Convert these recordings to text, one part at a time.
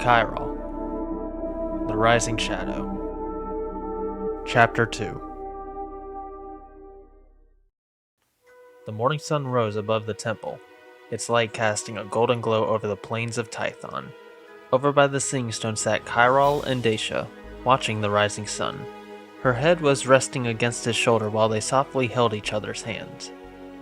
Kyrol, The Rising Shadow. Chapter 2. The morning sun rose above the temple, its light casting a golden glow over the plains of Tython. Over by the Seeing Stone sat Kyrol and Dasha, watching the rising sun. Her head was resting against his shoulder while they softly held each other's hands.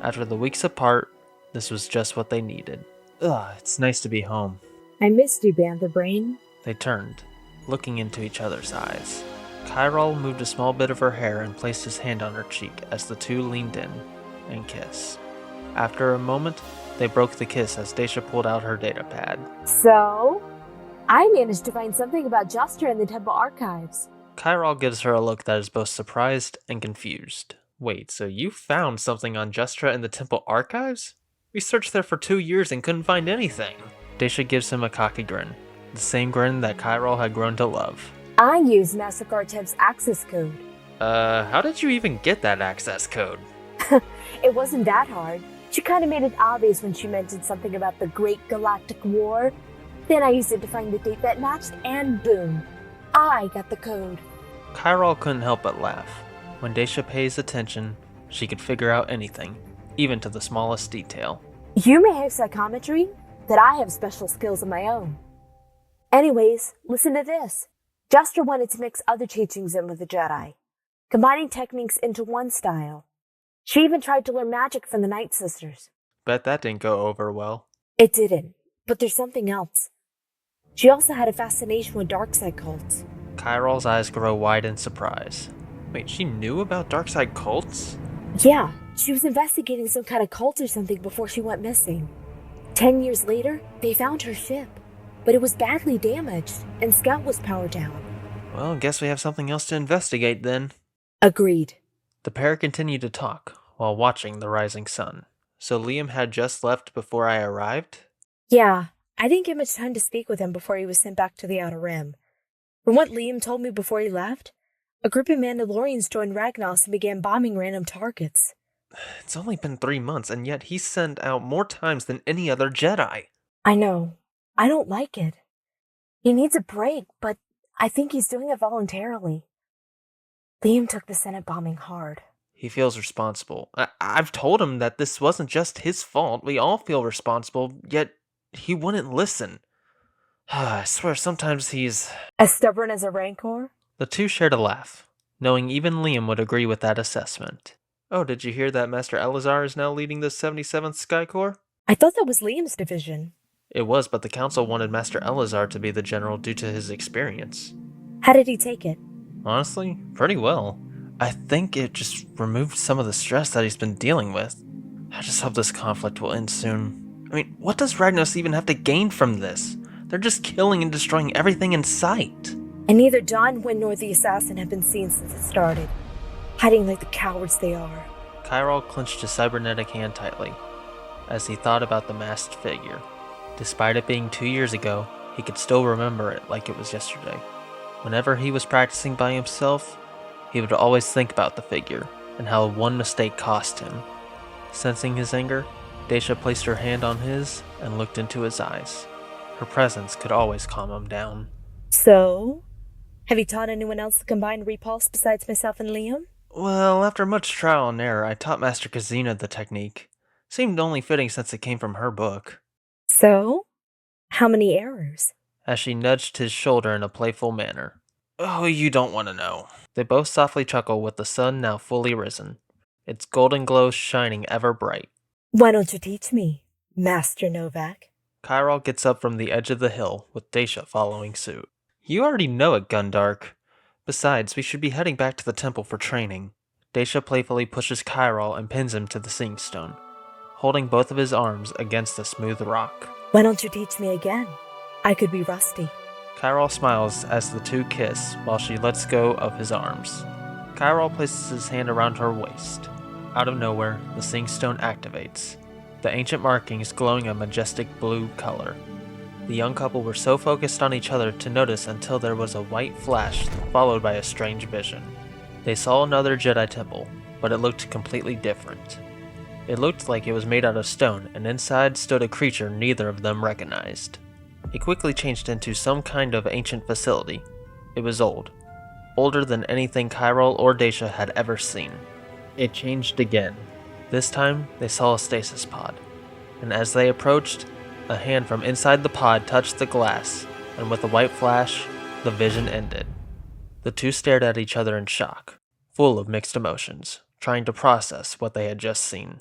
After the weeks apart, this was just what they needed. Ugh, it's nice to be home. I missed you, Bantha Brain. They turned, looking into each other's eyes. Kyrol moved a small bit of her hair and placed his hand on her cheek as the two leaned in and kissed. After a moment, they broke the kiss as Dasha pulled out her datapad. So, I managed to find something about Juster in the temple archives. Kyrol gives her a look that is both surprised and confused. Wait, so you found something on Justra in the temple archives? We searched there for 2 years and couldn't find anything. Dasha gives him a cocky grin, the same grin that Kyrol had grown to love. I used Master Gartev's access code. How did you even get that access code? It wasn't that hard. She kind of made it obvious when she mentioned something about the Great Galactic War. Then I used it to find the date that matched, and boom, I got the code. Kyrol couldn't help but laugh. When Dasha pays attention, she could figure out anything, even to the smallest detail. You may have psychometry, but I have special skills of my own. Anyways, listen to this. Juster wanted to mix other teachings in with the Jedi, combining techniques into one style. She even tried to learn magic from the Night Sisters. Bet that didn't go over well. It didn't, but there's something else. She also had a fascination with dark side cults. Kyrol's eyes grow wide in surprise. Wait, she knew about dark side cults? Yeah, she was investigating some kind of cult or something before she went missing. 10 years later, they found her ship, but it was badly damaged, and Scout was powered down. Well, guess we have something else to investigate then. Agreed. The pair continued to talk while watching the rising sun. So Liam had just left before I arrived? Yeah, I didn't get much time to speak with him before he was sent back to the Outer Rim. From what Liam told me before he left, a group of Mandalorians joined Ragnos and began bombing random targets. It's only been 3 months, and yet he's sent out more times than any other Jedi. I know. I don't like it. He needs a break, but I think he's doing it voluntarily. Liam took the Senate bombing hard. He feels responsible. I've told him that this wasn't just his fault. We all feel responsible, yet he wouldn't listen. I swear sometimes he's... As stubborn as a rancor? The two shared a laugh, knowing even Liam would agree with that assessment. Oh, did you hear that Master Elazar is now leading the 77th Sky Corps? I thought that was Liam's division. It was, but the Council wanted Master Elazar to be the general due to his experience. How did he take it? Honestly, pretty well. I think it just removed some of the stress that he's been dealing with. I just hope this conflict will end soon. I mean, what does Ragnos even have to gain from this? They're just killing and destroying everything in sight. And neither Don, Wynn, nor the assassin have been seen since it started, hiding like the cowards they are. Kyrol clenched his cybernetic hand tightly as he thought about the masked figure. Despite it being 2 years ago, he could still remember it like it was yesterday. Whenever he was practicing by himself, he would always think about the figure and how one mistake cost him. Sensing his anger, Dasha placed her hand on his and looked into his eyes. Her presence could always calm him down. So, have you taught anyone else the combined repulse besides myself and Liam? Well, after much trial and error, I taught Master Kazina the technique. Seemed only fitting since it came from her book. So, how many errors? As she nudged his shoulder in a playful manner. Oh, you don't want to know. They both softly chuckle with the sun now fully risen, its golden glow shining ever bright. Why don't you teach me, Master Novak? Kyrol gets up from the edge of the hill, with Dasha following suit. You already know it, Gundark. Besides, we should be heading back to the temple for training. Dasha playfully pushes Kyrol and pins him to the Seeing Stone, holding both of his arms against the smooth rock. Why don't you teach me again? I could be rusty. Kyrol smiles as the two kiss while she lets go of his arms. Kyrol places his hand around her waist. Out of nowhere, the Seeing Stone activates, the ancient markings glowing a majestic blue color. The young couple were so focused on each other to notice until there was a white flash followed by a strange vision. They saw another Jedi temple, but it looked completely different. It looked like it was made out of stone, and inside stood a creature neither of them recognized. It quickly changed into some kind of ancient facility. It was old. Older than anything Kyrol or Dasha had ever seen. It changed again. This time, they saw a stasis pod. And as they approached, a hand from inside the pod touched the glass, and with a white flash, the vision ended. The two stared at each other in shock, full of mixed emotions, trying to process what they had just seen.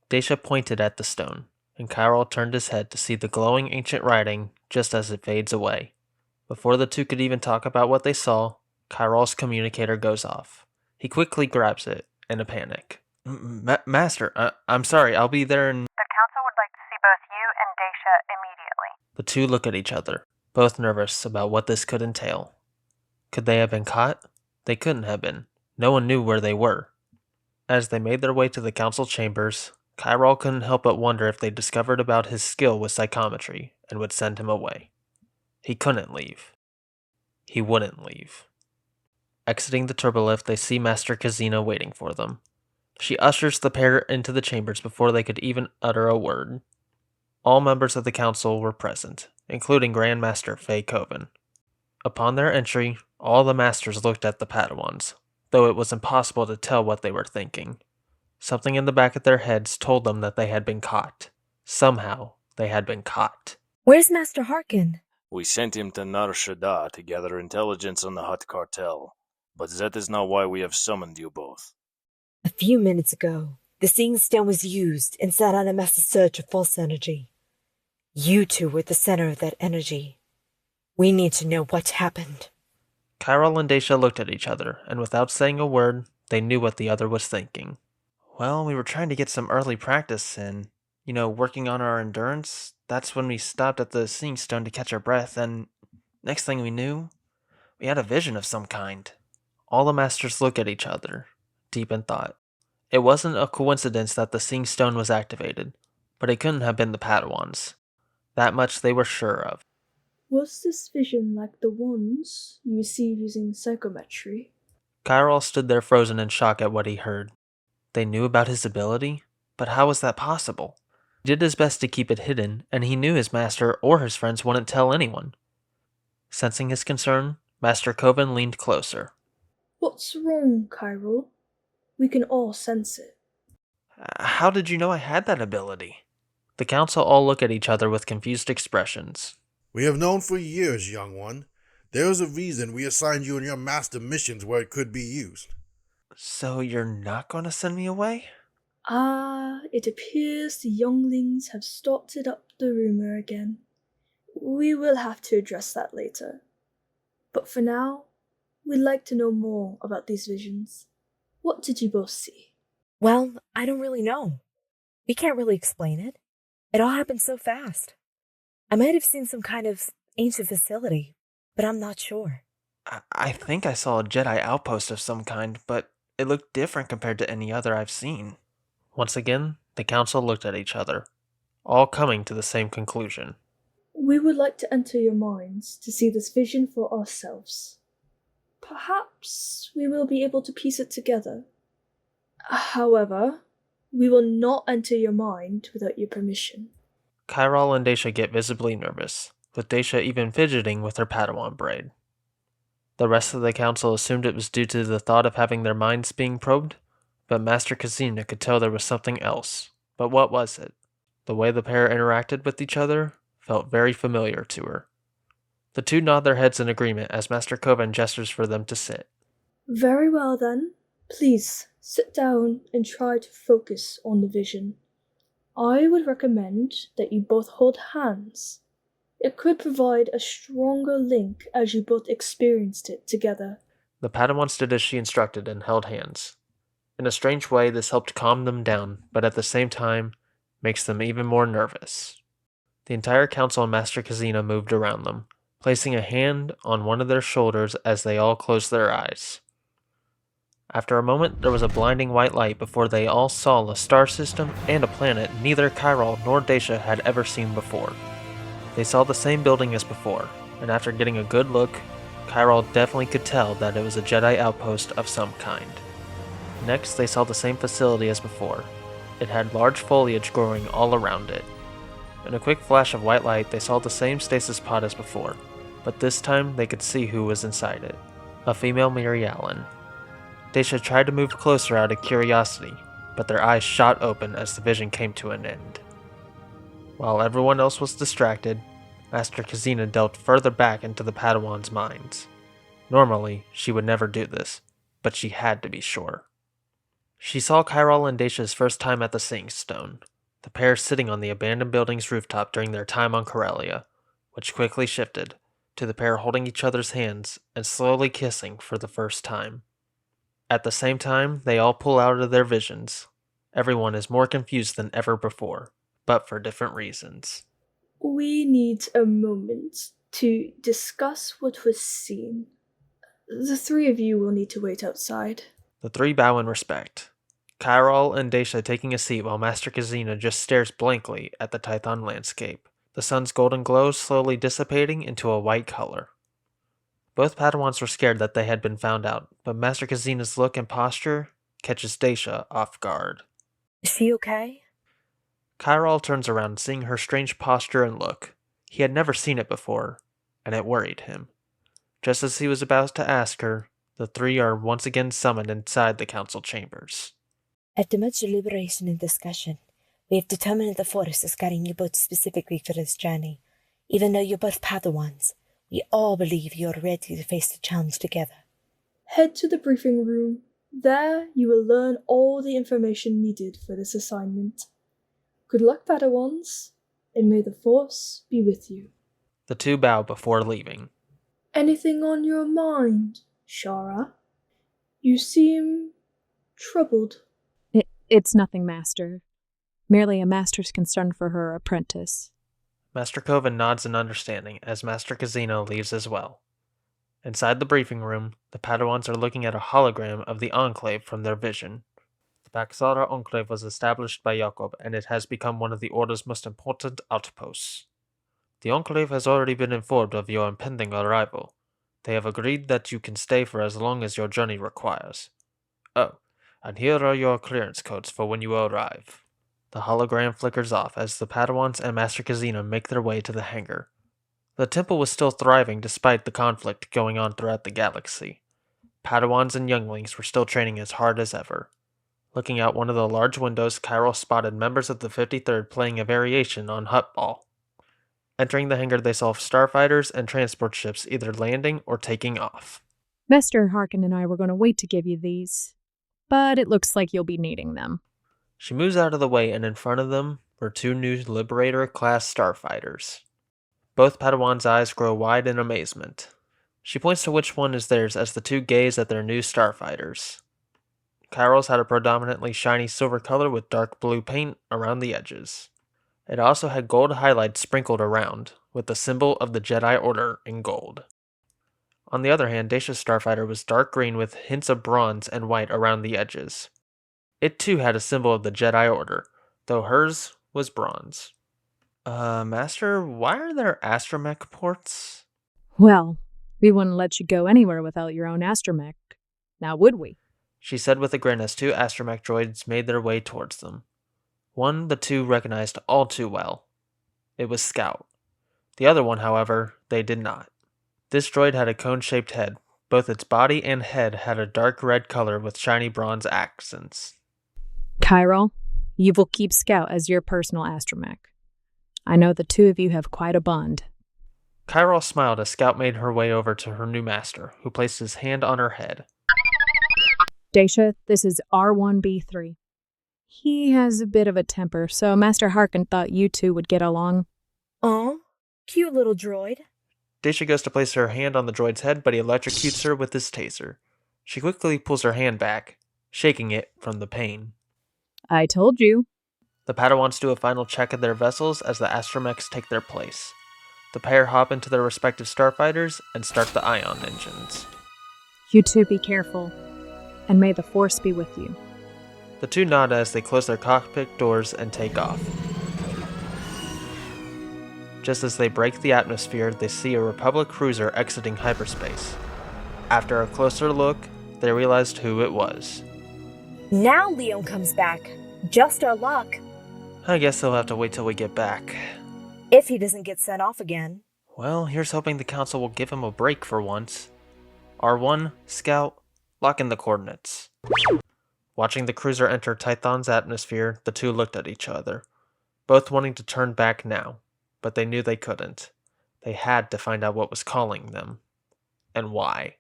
Dasha pointed at the stone, and Kyrol turned his head to see the glowing ancient writing just as it fades away. Before the two could even talk about what they saw, Kyrol's communicator goes off. He quickly grabs it in a panic. Master, I'm sorry, I'll be there in... The council would like to see both you and Dasha immediately. The two look at each other, both nervous about what this could entail. Could they have been caught? They couldn't have been. No one knew where they were. As they made their way to the council chambers, Kyrol couldn't help but wonder if they discovered about his skill with psychometry and would send him away. He couldn't leave. He wouldn't leave. Exiting the turbolift, they see Master Kazina waiting for them. She ushers the pair into the chambers before they could even utter a word. All members of the council were present, including Grand Master Fae Coven. Upon their entry, all the masters looked at the Padawans, though it was impossible to tell what they were thinking. Something in the back of their heads told them that they had been caught. Somehow, they had been caught. Where's Master Harkin? We sent him to Nar Shaddaa to gather intelligence on the Hutt cartel, but that is not why we have summoned you both. A few minutes ago, the Seeing Stone was used and set on a massive surge of false energy. You two were at the center of that energy. We need to know what happened. Kyrol and Dasha looked at each other, and without saying a word, they knew what the other was thinking. Well, we were trying to get some early practice in, working on our endurance. That's when we stopped at the Seeing Stone to catch our breath, and next thing we knew, we had a vision of some kind. All the masters looked at each other, deep in thought. It wasn't a coincidence that the Seeing Stone was activated, but it couldn't have been the Padawans. That much they were sure of. Was this vision like the ones you receive using psychometry? Kyrol stood there frozen in shock at what he heard. They knew about his ability, but how was that possible? He did his best to keep it hidden, and he knew his master or his friends wouldn't tell anyone. Sensing his concern, Master Coven leaned closer. What's wrong, Kyrol? We can all sense it. How did you know I had that ability? The council all look at each other with confused expressions. We have known for years, young one. There is a reason we assigned you and your master missions where it could be used. So you're not going to send me away? It appears the younglings have started up the rumor again. We will have to address that later. But for now, we'd like to know more about these visions. What did you both see? Well, I don't really know. We can't really explain it. It all happened so fast. I might have seen some kind of ancient facility, but I'm not sure. I think I saw a Jedi outpost of some kind, but it looked different compared to any other I've seen. Once again, the council looked at each other, all coming to the same conclusion. We would like to enter your minds to see this vision for ourselves. Perhaps we will be able to piece it together. However, we will not enter your mind without your permission. Kyrol and Dasha get visibly nervous, with Dasha even fidgeting with her Padawan braid. The rest of the council assumed it was due to the thought of having their minds being probed, but Master Kazina could tell there was something else. But what was it? The way the pair interacted with each other felt very familiar to her. The two nod their heads in agreement as Master Coven gestures for them to sit. Very well then. Please, sit down and try to focus on the vision. I would recommend that you both hold hands. It could provide a stronger link as you both experienced it together. The Padawans did as she instructed and held hands. In a strange way, this helped calm them down, but at the same time, makes them even more nervous. The entire council and Master Kazina moved around them, placing a hand on one of their shoulders as they all closed their eyes. After a moment, there was a blinding white light before they all saw a star system and a planet neither Kyrol nor Dasha had ever seen before. They saw the same building as before, and after getting a good look, Kyrol definitely could tell that it was a Jedi outpost of some kind. Next, they saw the same facility as before. It had large foliage growing all around it. In a quick flash of white light, they saw the same stasis pod as before, but this time they could see who was inside it. A female Mary Allen. Dasha tried to move closer out of curiosity, but their eyes shot open as the vision came to an end. While everyone else was distracted, Master Kazina delved further back into the Padawans' minds. Normally, she would never do this, but she had to be sure. She saw Kyrol and Dasha's first time at the Seeing Stone, the pair sitting on the abandoned building's rooftop during their time on Corellia, which quickly shifted to the pair holding each other's hands and slowly kissing for the first time. At the same time, they all pull out of their visions. Everyone is more confused than ever before, but for different reasons. We need a moment to discuss what was seen. The three of you will need to wait outside. The three bow in respect. Kyrol and Dasha taking a seat while Master Kazina just stares blankly at the Tython landscape, the sun's golden glow slowly dissipating into a white color. Both Padawans were scared that they had been found out, but Master Kazina's look and posture catches Dasha off guard. Is she okay? Kyrol turns around, seeing her strange posture and look. He had never seen it before, and it worried him. Just as he was about to ask her, the three are once again summoned inside the council chambers. After much deliberation and discussion, we have determined that the Force is guiding you both specifically for this journey. Even though you're both Padawans, we all believe you are ready to face the challenge together. Head to the briefing room. There you will learn all the information needed for this assignment. Good luck, Padawans, and may the Force be with you. The two bow before leaving. Anything on your mind, Shara? You seem troubled. It's nothing, Master. Merely a master's concern for her apprentice. Master Coven nods in understanding as Master Kazina leaves as well. Inside the briefing room, the Padawans are looking at a hologram of the Enclave from their vision. The Baxara Enclave was established by Jakob, and it has become one of the Order's most important outposts. The Enclave has already been informed of your impending arrival. They have agreed that you can stay for as long as your journey requires. Oh, and here are your clearance codes for when you arrive. The hologram flickers off as the Padawans and Master Kazina make their way to the hangar. The temple was still thriving despite the conflict going on throughout the galaxy. Padawans and younglings were still training as hard as ever. Looking out one of the large windows, Kyrol spotted members of the 53rd playing a variation on Hutball. Entering the hangar, they saw starfighters and transport ships either landing or taking off. Master Harkin and I were going to wait to give you these, but it looks like you'll be needing them. She moves out of the way, and in front of them were two new Liberator-class starfighters. Both Padawans' eyes grow wide in amazement. She points to which one is theirs as the two gaze at their new starfighters. Kyrol's had a predominantly shiny silver color with dark blue paint around the edges. It also had gold highlights sprinkled around, with the symbol of the Jedi Order in gold. On the other hand, Dasha's starfighter was dark green with hints of bronze and white around the edges. It too had a symbol of the Jedi Order, though hers was bronze. Master, why are there astromech ports? Well, we wouldn't let you go anywhere without your own astromech. Now would we? She said with a grin as two astromech droids made their way towards them. One the two recognized all too well. It was Scout. The other one, however, they did not. This droid had a cone-shaped head. Both its body and head had a dark red color with shiny bronze accents. Kyrol, you will keep Scout as your personal astromech. I know the two of you have quite a bond. Kyrol smiled as Scout made her way over to her new master, who placed his hand on her head. Dasha, this is R1B3. He has a bit of a temper, so Master Harkin thought you two would get along. Aw, cute little droid. Dasha goes to place her hand on the droid's head, but he electrocutes her with his taser. She quickly pulls her hand back, shaking it from the pain. I told you. The Padawans do a final check of their vessels as the astromechs take their place. The pair hop into their respective starfighters and start the ion engines. You two be careful, and may the Force be with you. The two nod as they close their cockpit doors and take off. Just as they break the atmosphere, they see a Republic cruiser exiting hyperspace. After a closer look, they realized who it was. Now Leon comes back. Just our luck. I guess they'll have to wait till we get back. If he doesn't get sent off again. Well, here's hoping the Council will give him a break for once. R1, Scout, lock in the coordinates. Watching the cruiser enter Tython's atmosphere, the two looked at each other, both wanting to turn back now, but they knew they couldn't. They had to find out what was calling them, and why.